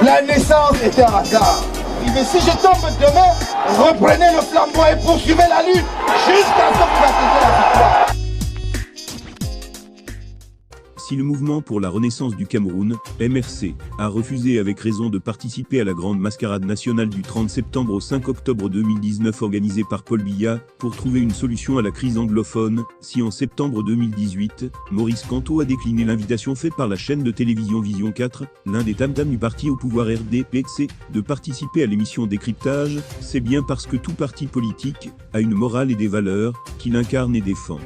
La naissance était un hasard. Il dit, si je tombe demain, reprenez le flambeau et poursuivez la lutte jusqu'à ce que vous atteigniez la victoire. Si le mouvement pour la renaissance du Cameroun, MRC, a refusé avec raison de participer à la grande mascarade nationale du 30 septembre au 5 octobre 2019 organisée par Paul Biya pour trouver une solution à la crise anglophone, si en septembre 2018, Maurice Kamto a décliné l'invitation faite par la chaîne de télévision Vision 4, l'un des tam-tams du parti au pouvoir RDPC, de participer à l'émission Décryptage, c'est bien parce que tout parti politique a une morale et des valeurs qu'il incarne et défend.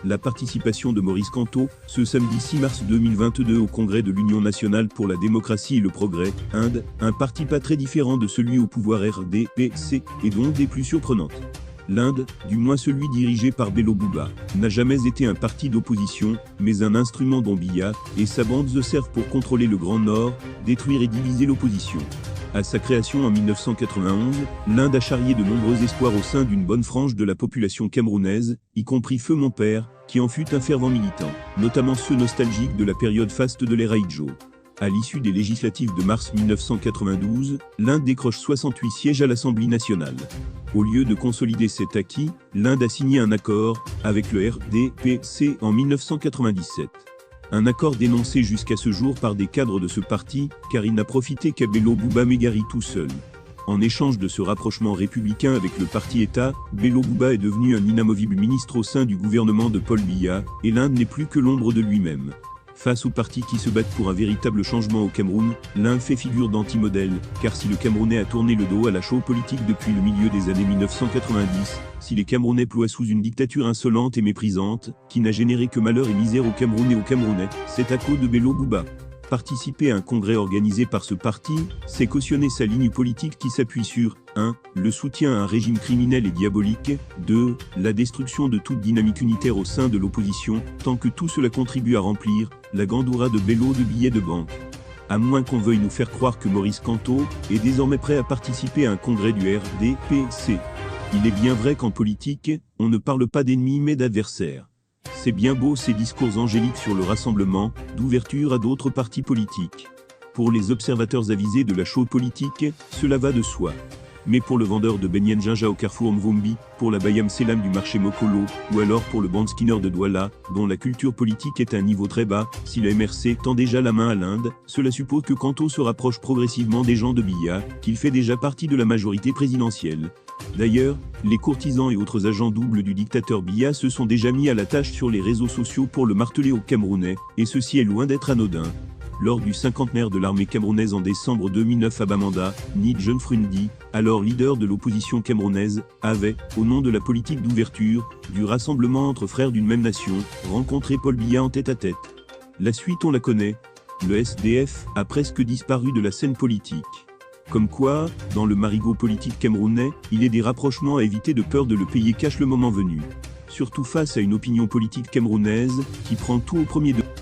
La participation de Maurice Kamto, ce samedi 6 mars 2022 au congrès de l'Union nationale pour la démocratie et le progrès, Inde, un parti pas très différent de celui au pouvoir RDPC, et donc des plus surprenantes. L'Inde, du moins celui dirigé par Bello Bouba, n'a jamais été un parti d'opposition, mais un instrument dont Biya et sa bande se servent pour contrôler le Grand Nord, détruire et diviser l'opposition. À sa création en 1991, l'Inde a charrié de nombreux espoirs au sein d'une bonne frange de la population camerounaise, y compris Feu mon père, qui en fut un fervent militant, notamment ceux nostalgiques de la période faste de l'ère Aïdjo. À l'issue des législatives de mars 1992, l'Inde décroche 68 sièges à l'Assemblée nationale. Au lieu de consolider cet acquis, l'Inde a signé un accord avec le RDPC en 1997. Un accord dénoncé jusqu'à ce jour par des cadres de ce parti, car il n'a profité qu'à Bello Bouba Megari tout seul. En échange de ce rapprochement républicain avec le parti État, Bello Bouba est devenu un inamovible ministre au sein du gouvernement de Paul Biya, et l'Inde n'est plus que l'ombre de lui-même. Face aux partis qui se battent pour un véritable changement au Cameroun, l'Inde fait figure d'anti-modèle, car si le Camerounais a tourné le dos à la politique depuis le milieu des années 1990, si les Camerounais ploient sous une dictature insolente et méprisante, qui n'a généré que malheur et misère aux Camerounais et aux Camerounais, c'est à cause de Bello Bouba. Participer à un congrès organisé par ce parti, c'est cautionner sa ligne politique qui s'appuie sur 1. Le soutien à un régime criminel et diabolique, 2. La destruction de toute dynamique unitaire au sein de l'opposition, tant que tout cela contribue à remplir la gandoura de Bello de billets de banque. À moins qu'on veuille nous faire croire que Maurice Kamto est désormais prêt à participer à un congrès du RDPC. Il est bien vrai qu'en politique, on ne parle pas d'ennemis mais d'adversaires. C'est bien beau ces discours angéliques sur le rassemblement, d'ouverture à d'autres partis politiques. Pour les observateurs avisés de la politique, cela va de soi. Mais pour le vendeur de beignets Jinja au carrefour Mvumbi, pour la Bayam Selam du marché Mokolo, ou alors pour le bandskinner de Douala, dont la culture politique est à un niveau très bas, si la MRC tend déjà la main à l'Inde, cela suppose que Kamto se rapproche progressivement des gens de Biya, qu'il fait déjà partie de la majorité présidentielle. D'ailleurs, les courtisans et autres agents doubles du dictateur Biya se sont déjà mis à la tâche sur les réseaux sociaux pour le marteler aux Camerounais, et ceci est loin d'être anodin. Lors du cinquantenaire de l'armée camerounaise en décembre 2009 à Bamenda, Nid Jeune-Frundi, alors leader de l'opposition camerounaise, avait, au nom de la politique d'ouverture, du rassemblement entre frères d'une même nation, rencontré Paul Biya en tête-à-tête. La suite on la connaît. Le SDF a presque disparu de la scène politique. Comme quoi, dans le marigot politique camerounais, il est des rapprochements à éviter de peur de le payer cash le moment venu. Surtout face à une opinion politique camerounaise, qui prend tout au premier degré.